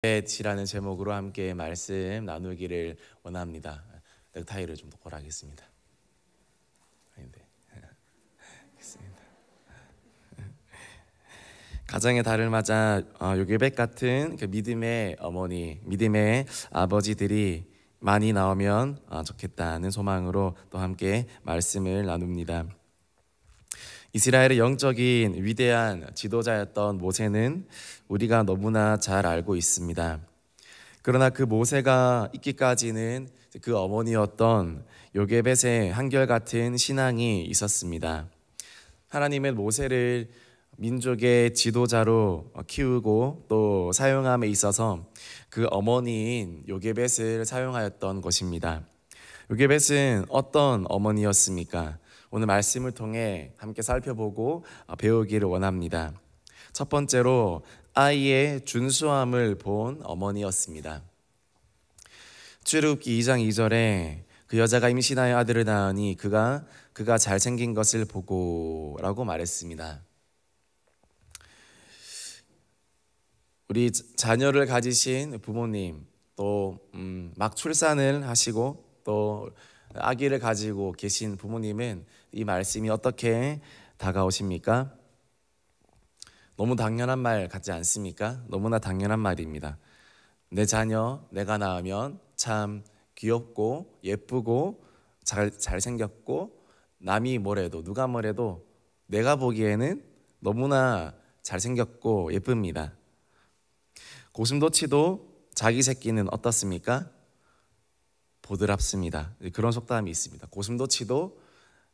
넷이라는 제목으로 함께 말씀 나누기를 원합니다. 넥타이를 좀 똑바로 하겠습니다. 아닌데. 알겠습니다. 가정의 달을 맞아 요괴백 같은 그 믿음의 어머니, 믿음의 아버지들이 많이 나오면 좋겠다는 소망으로 또 함께 말씀을 나눕니다. 이스라엘의 영적인 위대한 지도자였던 모세는 우리가 너무나 잘 알고 있습니다. 그러나 그 모세가 있기까지는 그 어머니였던 요게벳의 한결같은 신앙이 있었습니다. 하나님은 모세를 민족의 지도자로 키우고 또 사용함에 있어서 그 어머니인 요게벳을 사용하였던 것입니다. 요게벳은 어떤 어머니였습니까? 오늘 말씀을 통해 함께 살펴보고 배우기를 원합니다. 첫 번째로 아이의 준수함을 본 어머니였습니다. 출애굽기 2장 2절에 그 여자가 임신하여 아들을 낳으니 그가 잘생긴 것을 보고 라고 말했습니다. 우리 자녀를 가지신 부모님, 또 막 출산을 하시고 또 아기를 가지고 계신 부모님은 이 말씀이 어떻게 다가오십니까? 너무 당연한 말 같지 않습니까? 너무나 당연한 말입니다. 내 자녀 내가 낳으면 참 귀엽고 예쁘고 잘생겼고 남이 뭐래도 누가 뭐래도 내가 보기에는 너무나 잘생겼고 예쁩니다. 고슴도치도 자기 새끼는 어떻습니까? 보드랍습니다. 그런 속담이 있습니다. 고슴도치도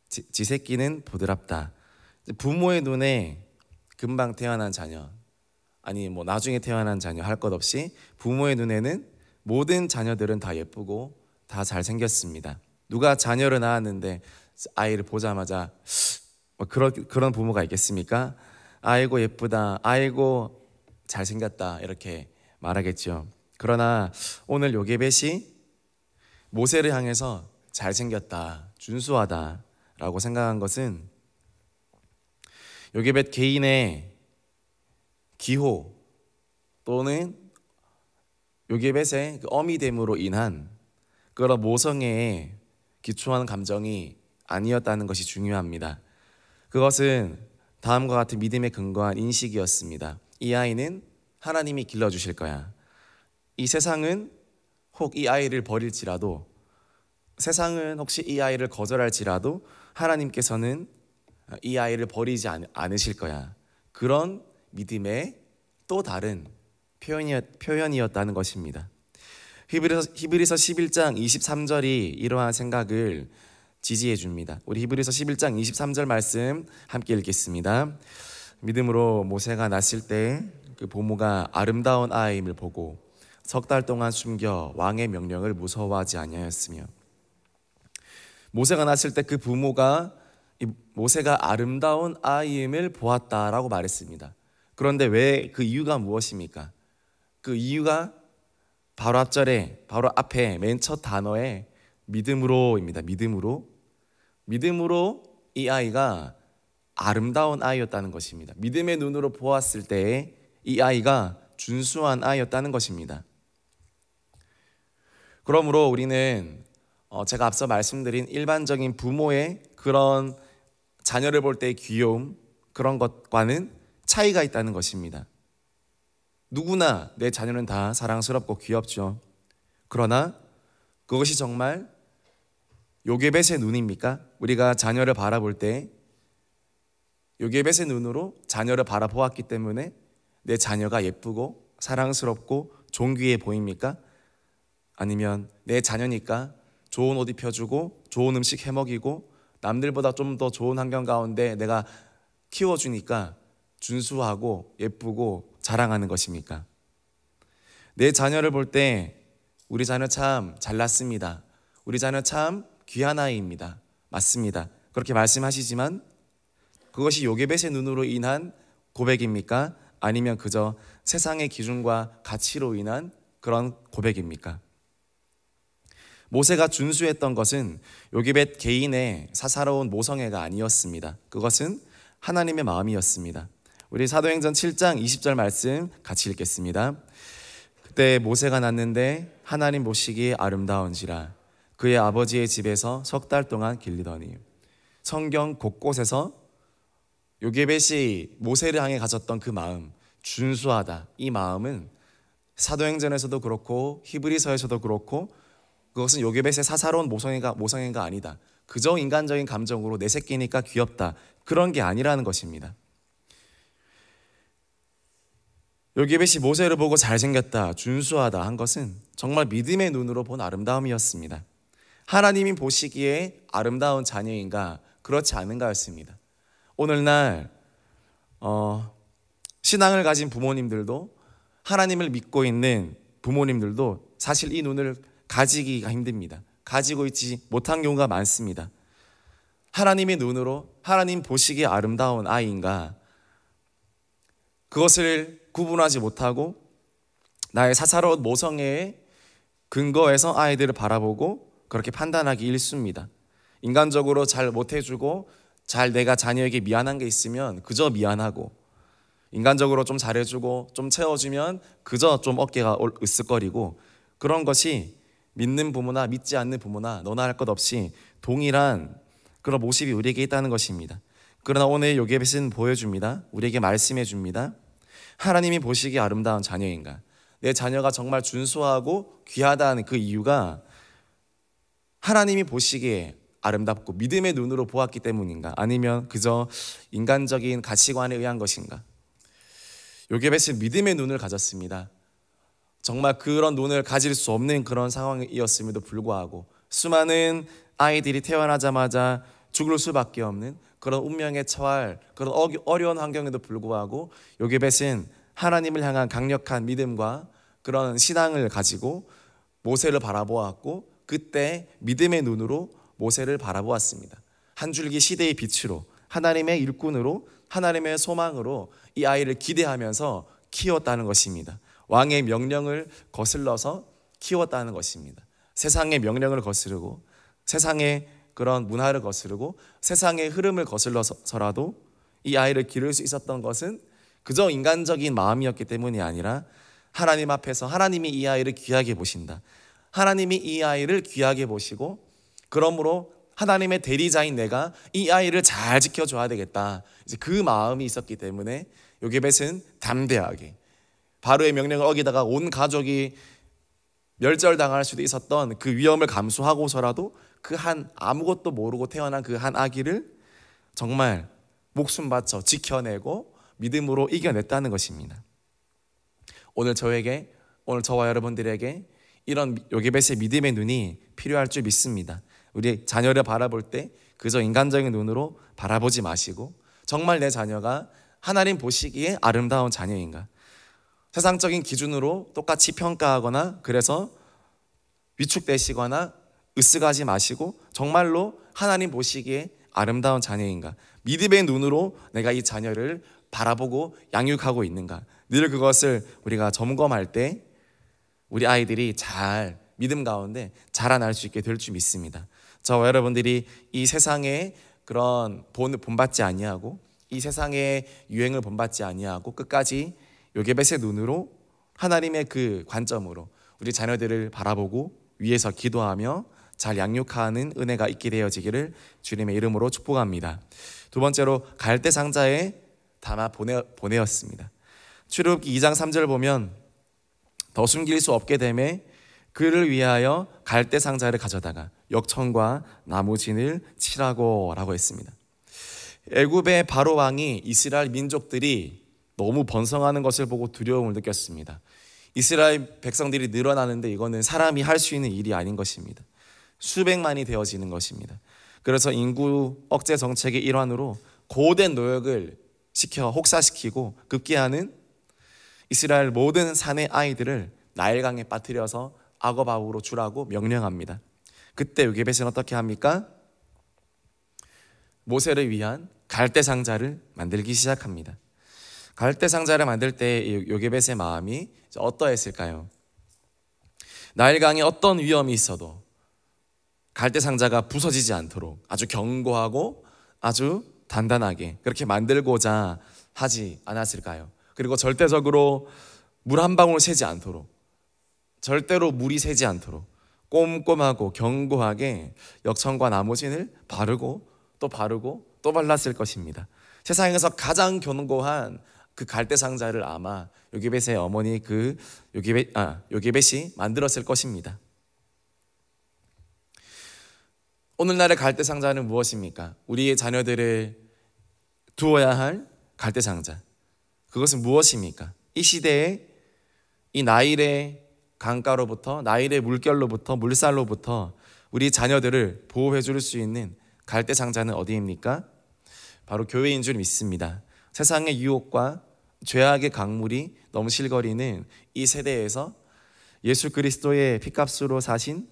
지 새끼는 보드랍다. 부모의 눈에 금방 태어난 자녀, 아니 뭐 나중에 태어난 자녀 할 것 없이 부모의 눈에는 모든 자녀들은 다 예쁘고 다 잘생겼습니다. 누가 자녀를 낳았는데 아이를 보자마자 그런 부모가 있겠습니까? 아이고 예쁘다, 아이고 잘생겼다 이렇게 말하겠죠. 그러나 오늘 요게벳이 모세를 향해서 잘생겼다, 준수하다 라고 생각한 것은 요게벳 개인의 기호 또는 요게벳의 어미됨으로 인한 그런 모성애에 기초한 감정이 아니었다는 것이 중요합니다. 그것은 다음과 같은 믿음에 근거한 인식이었습니다. 이 아이는 하나님이 길러주실 거야. 이 세상은 혹 이 아이를 버릴지라도, 세상은 혹시 이 아이를 거절할지라도 하나님께서는 이 아이를 버리지 않으실 거야. 그런 믿음의 또 다른 표현이었다는 것입니다. 히브리서 11장 23절이 이러한 생각을 지지해 줍니다. 우리 히브리서 11장 23절 말씀 함께 읽겠습니다. 믿음으로 모세가 낳았을 때 그 부모가 아름다운 아이임을 보고 석 달 동안 숨겨 왕의 명령을 무서워하지 아니하였으며. 모세가 낳았을 때 그 부모가 모세가 아름다운 아이임을 보았다라고 말했습니다. 그런데 왜 그 이유가 무엇입니까? 그 이유가 바로 앞절에, 바로 앞에 맨 첫 단어에 믿음으로입니다. 믿음으로 이 아이가 아름다운 아이였다는 것입니다. 믿음의 눈으로 보았을 때 이 아이가 준수한 아이였다는 것입니다. 그러므로 우리는 제가 앞서 말씀드린 일반적인 부모의 그런 자녀를 볼 때의 귀여움, 그런 것과는 차이가 있다는 것입니다. 누구나 내 자녀는 다 사랑스럽고 귀엽죠. 그러나 그것이 정말 요게벳의 눈입니까? 우리가 자녀를 바라볼 때 요게벳의 눈으로 자녀를 바라보았기 때문에 내 자녀가 예쁘고 사랑스럽고 존귀해 보입니까? 아니면 내 자녀니까 좋은 옷 입혀주고 좋은 음식 해먹이고 남들보다 좀 더 좋은 환경 가운데 내가 키워주니까 준수하고 예쁘고 자랑하는 것입니까? 내 자녀를 볼 때 우리 자녀 참 잘났습니다, 우리 자녀 참 귀한 아이입니다, 맞습니다. 그렇게 말씀하시지만 그것이 요게벳의 눈으로 인한 고백입니까? 아니면 그저 세상의 기준과 가치로 인한 그런 고백입니까? 모세가 준수했던 것은 요게벳 개인의 사사로운 모성애가 아니었습니다. 그것은 하나님의 마음이었습니다. 우리 사도행전 7장 20절 말씀 같이 읽겠습니다. 그때 모세가 낳는데 하나님 보시기에 아름다운지라 그의 아버지의 집에서 석 달 동안 길리더니. 성경 곳곳에서 요게벳이 모세를 향해 가졌던 그 마음, 준수하다, 이 마음은 사도행전에서도 그렇고 히브리서에서도 그렇고 그것은 요게벳의 사사로운 모성애가 아니다. 그저 인간적인 감정으로 내 새끼니까 귀엽다, 그런 게 아니라는 것입니다. 요게벳이 모세를 보고 잘생겼다, 준수하다 한 것은 정말 믿음의 눈으로 본 아름다움이었습니다. 하나님이 보시기에 아름다운 자녀인가, 그렇지 않은가였습니다. 오늘날 신앙을 가진 부모님들도, 하나님을 믿고 있는 부모님들도 사실 이 눈을 가지기가 힘듭니다. 가지고 있지 못한 경우가 많습니다. 하나님의 눈으로 하나님 보시기에 아름다운 아이인가, 그것을 구분하지 못하고 나의 사사로운 모성애에 근거해서 아이들을 바라보고 그렇게 판단하기 일쑤입니다. 인간적으로 잘 못해주고 내가 자녀에게 미안한 게 있으면 그저 미안하고, 인간적으로 좀 잘해주고 좀 채워주면 그저 좀 어깨가 으쓱거리고, 그런 것이 믿는 부모나 믿지 않는 부모나 너나 할 것 없이 동일한 그런 모습이 우리에게 있다는 것입니다. 그러나 오늘 요게벳은 보여줍니다. 우리에게 말씀해 줍니다. 하나님이 보시기에 아름다운 자녀인가, 내 자녀가 정말 준수하고 귀하다는 그 이유가 하나님이 보시기에 아름답고 믿음의 눈으로 보았기 때문인가, 아니면 그저 인간적인 가치관에 의한 것인가. 요게벳은 믿음의 눈을 가졌습니다. 정말 그런 눈을 가질 수 없는 그런 상황이었음에도 불구하고 수많은 아이들이 태어나자마자 죽을 수밖에 없는 그런 운명에 처할 그런 어려운 환경에도 불구하고 요게벳은 하나님을 향한 강력한 믿음과 그런 신앙을 가지고 모세를 바라보았고, 그때 믿음의 눈으로 모세를 바라보았습니다. 한 줄기 시대의 빛으로, 하나님의 일꾼으로, 하나님의 소망으로 이 아이를 기대하면서 키웠다는 것입니다. 왕의 명령을 거슬러서 키웠다는 것입니다. 세상의 명령을 거스르고 세상의 그런 문화를 거스르고 세상의 흐름을 거슬러서라도 이 아이를 기를 수 있었던 것은 그저 인간적인 마음이었기 때문이 아니라 하나님 앞에서 하나님이 이 아이를 귀하게 보신다, 하나님이 이 아이를 귀하게 보시고 그러므로 하나님의 대리자인 내가 이 아이를 잘 지켜줘야 되겠다, 이제 그 마음이 있었기 때문에 요게벳은 담대하게 바로의 명령을 어기다가 온 가족이 멸절당할 수도 있었던 그 위험을 감수하고서라도 그 한 아무것도 모르고 태어난 그 한 아기를 정말 목숨 바쳐 지켜내고 믿음으로 이겨냈다는 것입니다. 오늘 저와 여러분들에게 이런 요게벳의 믿음의 눈이 필요할 줄 믿습니다. 우리 자녀를 바라볼 때 그저 인간적인 눈으로 바라보지 마시고 정말 내 자녀가 하나님 보시기에 아름다운 자녀인가, 세상적인 기준으로 똑같이 평가하거나 그래서 위축되시거나 으쓱하지 마시고 정말로 하나님 보시기에 아름다운 자녀인가, 믿음의 눈으로 내가 이 자녀를 바라보고 양육하고 있는가, 늘 그것을 우리가 점검할 때 우리 아이들이 잘 믿음 가운데 자라날 수 있게 될 줄 믿습니다. 저와 여러분들이 이 세상에 그런 본받지 아니하고 이 세상의 유행을 본받지 아니하고 끝까지 요게벳의 눈으로 하나님의 그 관점으로 우리 자녀들을 바라보고 위에서 기도하며 잘 양육하는 은혜가 있게 되어지기를 주님의 이름으로 축복합니다. 두 번째로 갈대 상자에 담아 보내었습니다. 출애굽기 2장 3절을 보면 더 숨길 수 없게 되매 그를 위하여 갈대 상자를 가져다가 역청과 나무진을 칠하고 라고 했습니다. 애굽의 바로 왕이 이스라엘 민족들이 너무 번성하는 것을 보고 두려움을 느꼈습니다. 이스라엘 백성들이 늘어나는데 이거는 사람이 할 수 있는 일이 아닌 것입니다. 수백만이 되어지는 것입니다. 그래서 인구 억제 정책의 일환으로 고된 노역을 혹사시키고 급기야는 이스라엘 모든 산의 아이들을 나일강에 빠뜨려서 악어밥으로 주라고 명령합니다. 그때 요게벳은 어떻게 합니까? 모세를 위한 갈대 상자를 만들기 시작합니다. 갈대 상자를 만들 때 요게벳의 마음이 어떠했을까요? 나일강에 어떤 위험이 있어도 갈대 상자가 부서지지 않도록 아주 견고하고 아주 단단하게 그렇게 만들고자 하지 않았을까요? 그리고 절대적으로 물 한 방울 새지 않도록 절대로 물이 새지 않도록 꼼꼼하고 견고하게 역청과 나무진을 바르고 또 발랐을 것입니다. 세상에서 가장 견고한 그 갈대 상자를 아마 요게벳의 어머니 요게벳이 만들었을 것입니다. 오늘날의 갈대 상자는 무엇입니까? 우리의 자녀들을 두어야 할 갈대 상자. 그것은 무엇입니까? 이 시대에 이 나일의 강가로부터, 나일의 물결로부터, 물살로부터 우리 자녀들을 보호해 줄 수 있는 갈대 상자는 어디입니까? 바로 교회인 줄 믿습니다. 세상의 유혹과 죄악의 강물이 넘실거리는 이 세대에서 예수 그리스도의 피값으로 사신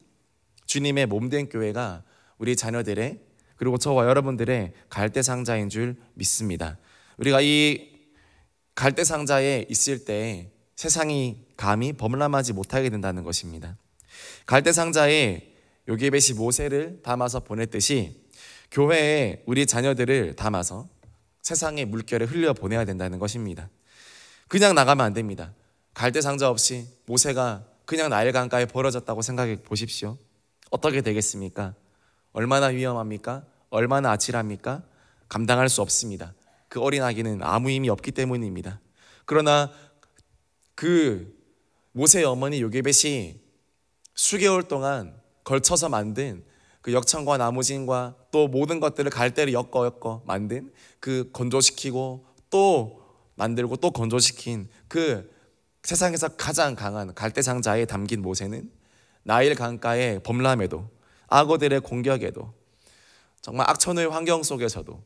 주님의 몸된 교회가 우리 자녀들의, 그리고 저와 여러분들의 갈대 상자인 줄 믿습니다. 우리가 이 갈대 상자에 있을 때 세상이 감히 범람하지 못하게 된다는 것입니다. 갈대 상자에 요게벳이 모세를 담아서 보냈듯이 교회에 우리 자녀들을 담아서 세상의 물결에 흘려 보내야 된다는 것입니다. 그냥 나가면 안 됩니다. 갈대 상자 없이 모세가 그냥 나일 강가에 버려졌다고 생각해 보십시오. 어떻게 되겠습니까? 얼마나 위험합니까? 얼마나 아찔합니까? 감당할 수 없습니다. 그 어린 아기는 아무 힘이 없기 때문입니다. 그러나 그 모세의 어머니 요게벳이 수개월 동안 걸쳐서 만든 그 역청과 나무진과 또 모든 것들을 갈대로 엮어 만든 그 건조시키고 또 만들고 또 건조시킨 그 세상에서 가장 강한 갈대 상자에 담긴 모세는 나일 강가의 범람에도, 악어들의 공격에도, 정말 악천후의 환경 속에서도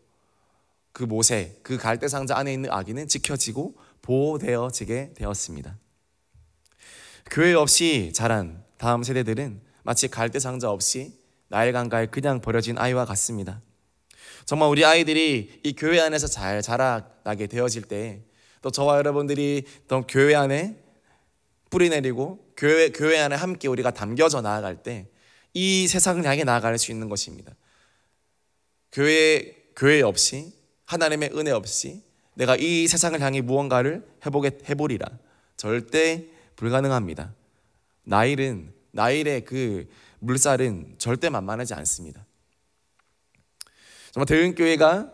그 모세, 그 갈대 상자 안에 있는 아기는 지켜지고 보호되어지게 되었습니다. 교회 없이 자란 다음 세대들은 마치 갈대 상자 없이 나일 강가에 그냥 버려진 아이와 같습니다. 정말 우리 아이들이 이 교회 안에서 잘 자라나게 되어질 때, 또 저와 여러분들이 또 교회 안에 뿌리내리고 교회 안에 함께 우리가 담겨져 나아갈 때 이 세상을 향해 나아갈 수 있는 것입니다. 교회 없이, 하나님의 은혜 없이 내가 이 세상을 향해 무언가를 해보리라, 절대 불가능합니다. 나일의 그 물살은 절대 만만하지 않습니다. 정말 대은교회가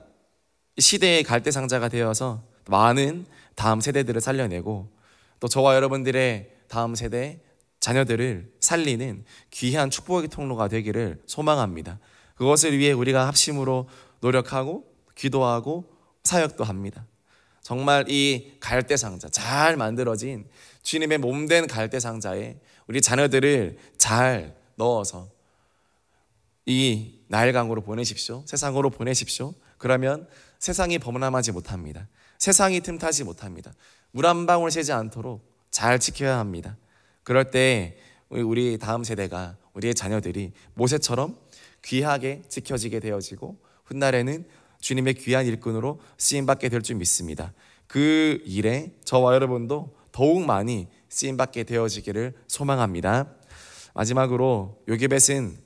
시대의 갈대 상자가 되어서 많은 다음 세대들을 살려내고 또 저와 여러분들의 다음 세대 자녀들을 살리는 귀한 축복의 통로가 되기를 소망합니다. 그것을 위해 우리가 합심으로 노력하고 기도하고 사역도 합니다. 정말 이 갈대 상자, 잘 만들어진 주님의 몸된 갈대 상자에 우리 자녀들을 잘 넣어서 이 나일강으로 보내십시오. 세상으로 보내십시오. 그러면 세상이 범람하지 못합니다. 세상이 틈타지 못합니다. 물 한 방울 새지 않도록 잘 지켜야 합니다. 그럴 때 우리 다음 세대가, 우리의 자녀들이 모세처럼 귀하게 지켜지게 되어지고 훗날에는 주님의 귀한 일꾼으로 쓰임받게 될 줄 믿습니다. 그 일에 저와 여러분도 더욱 많이 쓰임받게 되어지기를 소망합니다. 마지막으로 요게벳은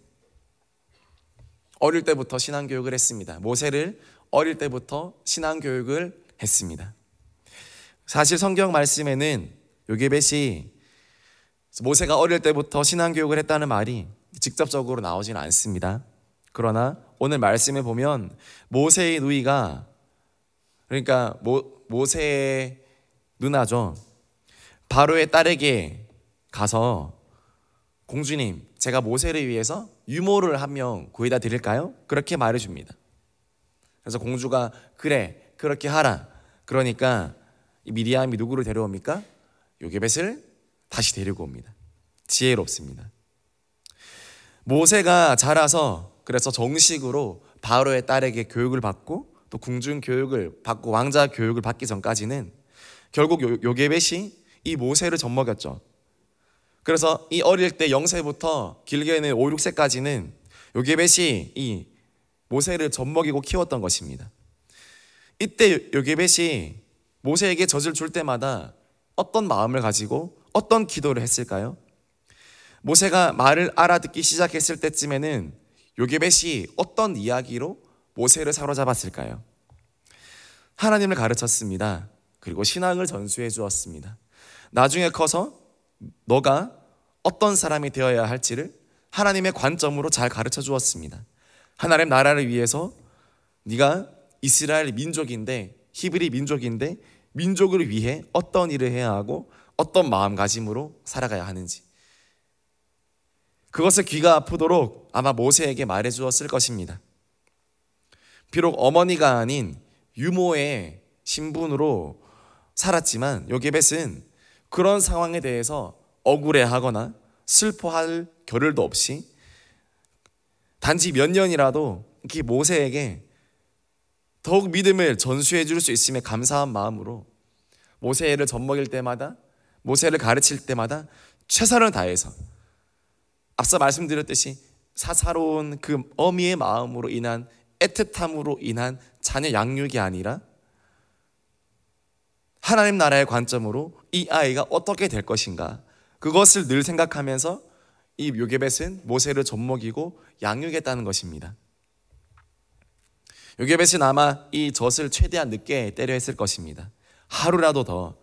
어릴 때부터 신앙교육을 했습니다. 모세를 어릴 때부터 신앙교육을 했습니다. 사실 성경 말씀에는 요게벳이 모세가 어릴 때부터 신앙교육을 했다는 말이 직접적으로 나오지는 않습니다. 그러나 오늘 말씀에 보면 모세의 누이가, 그러니까 모세의 누나죠, 바로의 딸에게 가서 공주님, 제가 모세를 위해서 유모를 한 명 구해다 드릴까요? 그렇게 말해줍니다. 그래서 공주가 그래, 그렇게 하라. 그러니까 이 미리암이 누구를 데려옵니까? 요게벳을 다시 데리고 옵니다. 지혜롭습니다. 모세가 자라서 그래서 정식으로 바로의 딸에게 교육을 받고 또 궁중 교육을 받고 왕자 교육을 받기 전까지는 결국 요게벳이 이 모세를 젖먹였죠. 그래서 이 어릴 때 0세부터 길게는 5, 6세까지는 요게벳이 이 모세를 젖먹이고 키웠던 것입니다. 이때 요게벳이 모세에게 젖을 줄 때마다 어떤 마음을 가지고 어떤 기도를 했을까요? 모세가 말을 알아듣기 시작했을 때쯤에는 요게벳이 어떤 이야기로 모세를 사로잡았을까요? 하나님을 가르쳤습니다. 그리고 신앙을 전수해 주었습니다. 나중에 커서 너가 어떤 사람이 되어야 할지를 하나님의 관점으로 잘 가르쳐 주었습니다. 하나님 나라를 위해서 네가 이스라엘 민족인데, 히브리 민족인데, 민족을 위해 어떤 일을 해야 하고 어떤 마음가짐으로 살아가야 하는지, 그것을 귀가 아프도록 아마 모세에게 말해 주었을 것입니다. 비록 어머니가 아닌 유모의 신분으로 살았지만 요게벳은 그런 상황에 대해서 억울해하거나 슬퍼할 겨를도 없이 단지 몇 년이라도 이렇게 모세에게 더욱 믿음을 전수해 줄 수 있음에 감사한 마음으로 모세를 젖먹일 때마다, 모세를 가르칠 때마다 최선을 다해서, 앞서 말씀드렸듯이 사사로운 그 어미의 마음으로 인한, 애틋함으로 인한 자녀 양육이 아니라 하나님 나라의 관점으로 이 아이가 어떻게 될 것인가, 그것을 늘 생각하면서 이 요게벳은 모세를 젖먹이고 양육했다는 것입니다. 요게벳은 아마 이 젖을 최대한 늦게 때려 했을 것입니다. 하루라도 더,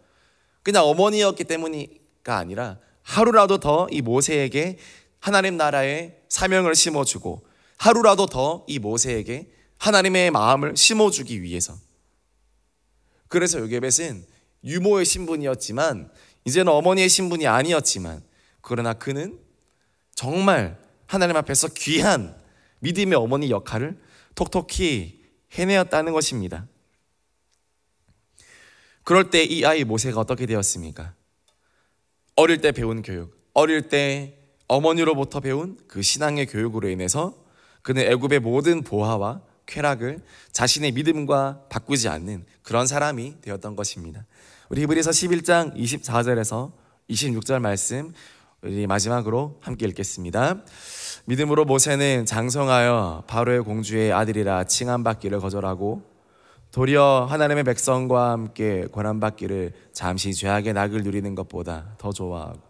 그냥 어머니였기 때문이가 아니라 하루라도 더 이 모세에게 하나님 나라의 사명을 심어주고, 하루라도 더 이 모세에게 하나님의 마음을 심어주기 위해서. 그래서 요게벳은 유모의 신분이었지만, 이제는 어머니의 신분이 아니었지만, 그러나 그는 정말 하나님 앞에서 귀한 믿음의 어머니 역할을 톡톡히 해내었다는 것입니다. 그럴 때 이 아이 모세가 어떻게 되었습니까? 어릴 때 배운 교육, 어릴 때 어머니로부터 배운 그 신앙의 교육으로 인해서 그는 애굽의 모든 보화와 쾌락을 자신의 믿음과 바꾸지 않는 그런 사람이 되었던 것입니다. 우리 히브리서 11장 24절에서 26절 말씀 우리 마지막으로 함께 읽겠습니다. 믿음으로 모세는 장성하여 바로의 공주의 아들이라 칭함받기를 거절하고 도리어 하나님의 백성과 함께 고난받기를 잠시 죄악의 낙을 누리는 것보다 더 좋아하고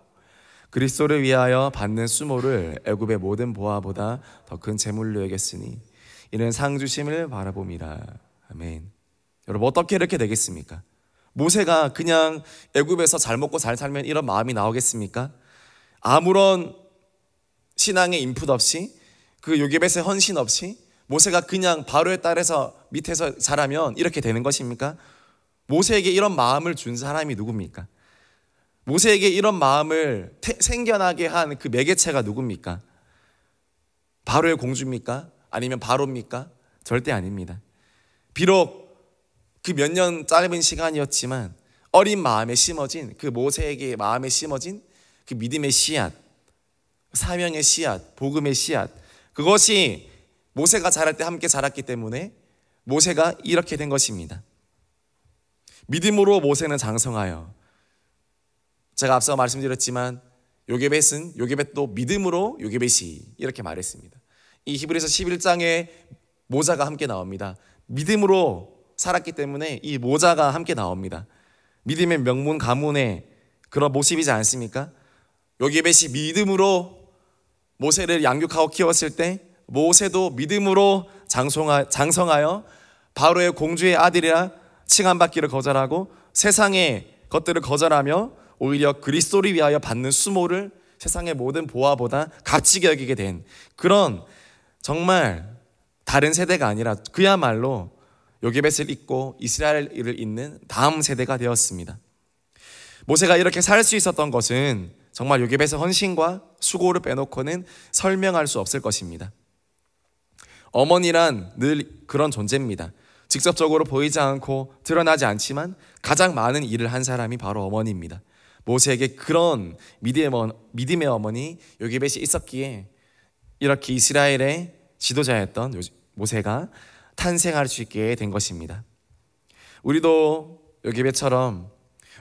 그리스도를 위하여 받는 수모를 애굽의 모든 보화보다 더 큰 재물로 여겼으니 이는 상 주심을 바라봄이라. 아멘. 여러분, 어떻게 이렇게 되겠습니까? 모세가 그냥 애굽에서 잘 먹고 잘 살면 이런 마음이 나오겠습니까? 아무런 신앙의 인풋 없이, 그 요게벳의 헌신 없이 모세가 그냥 바로의 딸에서 밑에서 자라면 이렇게 되는 것입니까? 모세에게 이런 마음을 준 사람이 누굽니까? 모세에게 이런 마음을 생겨나게 한 그 매개체가 누굽니까? 바로의 공주입니까? 아니면 바로입니까? 절대 아닙니다. 비록 그 몇 년 짧은 시간이었지만 어린 마음에 심어진, 그 모세에게 마음에 심어진 그 믿음의 씨앗, 사명의 씨앗, 복음의 씨앗, 그것이 모세가 자랄 때 함께 자랐기 때문에 모세가 이렇게 된 것입니다. 믿음으로 모세는 장성하여, 제가 앞서 말씀드렸지만 요게벳도 믿음으로 요게벳이 이렇게 말했습니다. 이 히브리서 11장에 모자가 함께 나옵니다. 믿음으로 살았기 때문에 이 모자가 함께 나옵니다. 믿음의 명문 가문의 그런 모습이지 않습니까? 요게벳이 믿음으로 모세를 양육하고 키웠을 때 모세도 믿음으로 장성하여 바로의 공주의 아들이라 칭함받기를 거절하고 세상의 것들을 거절하며 오히려 그리스도를 위하여 받는 수모를 세상의 모든 보화보다 값지게 여기게 된 그런, 정말 다른 세대가 아니라 그야말로 요게벳을 잇고 이스라엘을 잇는 다음 세대가 되었습니다. 모세가 이렇게 살 수 있었던 것은 정말 요게벳의 헌신과 수고를 빼놓고는 설명할 수 없을 것입니다. 어머니란 늘 그런 존재입니다. 직접적으로 보이지 않고 드러나지 않지만 가장 많은 일을 한 사람이 바로 어머니입니다. 모세에게 그런 믿음의 어머니 요게벳이 있었기에 이렇게 이스라엘의 지도자였던 모세가 탄생할 수 있게 된 것입니다. 우리도 요게벳처럼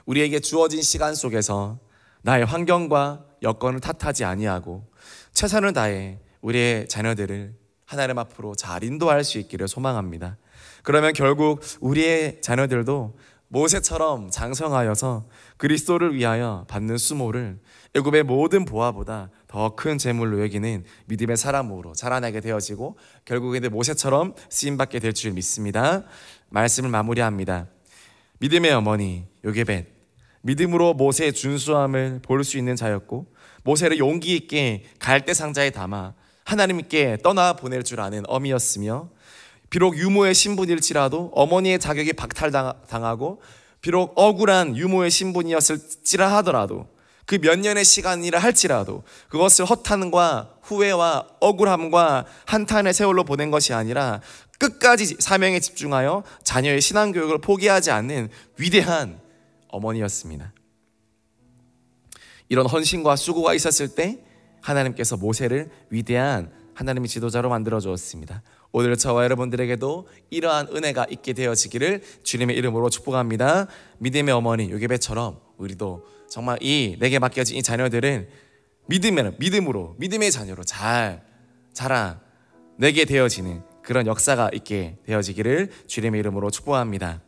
우리에게 주어진 시간 속에서 나의 환경과 여건을 탓하지 아니하고 최선을 다해 우리의 자녀들을 하나님 앞으로 잘 인도할 수 있기를 소망합니다. 그러면 결국 우리의 자녀들도 모세처럼 장성하여서 그리스도를 위하여 받는 수모를 애굽의 모든 보화보다 더 큰 재물로 여기는 믿음의 사람으로 자라나게 되어지고 결국에는 모세처럼 쓰임받게 될 줄 믿습니다. 말씀을 마무리합니다. 믿음의 어머니 요게벳, 믿음으로 모세의 준수함을 볼 수 있는 자였고 모세를 용기 있게 갈대 상자에 담아 하나님께 떠나 보낼 줄 아는 어미였으며, 비록 유모의 신분일지라도 어머니의 자격이 박탈당하고 비록 억울한 유모의 신분이었을지라 하더라도, 그 몇 년의 시간이라 할지라도 그것을 허탄과 후회와 억울함과 한탄의 세월로 보낸 것이 아니라 끝까지 사명에 집중하여 자녀의 신앙교육을 포기하지 않는 위대한 어머니였습니다. 이런 헌신과 수고가 있었을 때 하나님께서 모세를 위대한 하나님의 지도자로 만들어 주었습니다. 오늘 저와 여러분들에게도 이러한 은혜가 있게 되어지기를 주님의 이름으로 축복합니다. 믿음의 어머니 요게벳처럼 우리도 정말 이 내게 맡겨진 이 자녀들은 믿음으로 믿음의 자녀로 잘 자라내게 되어지는 그런 역사가 있게 되어지기를 주님의 이름으로 축복합니다.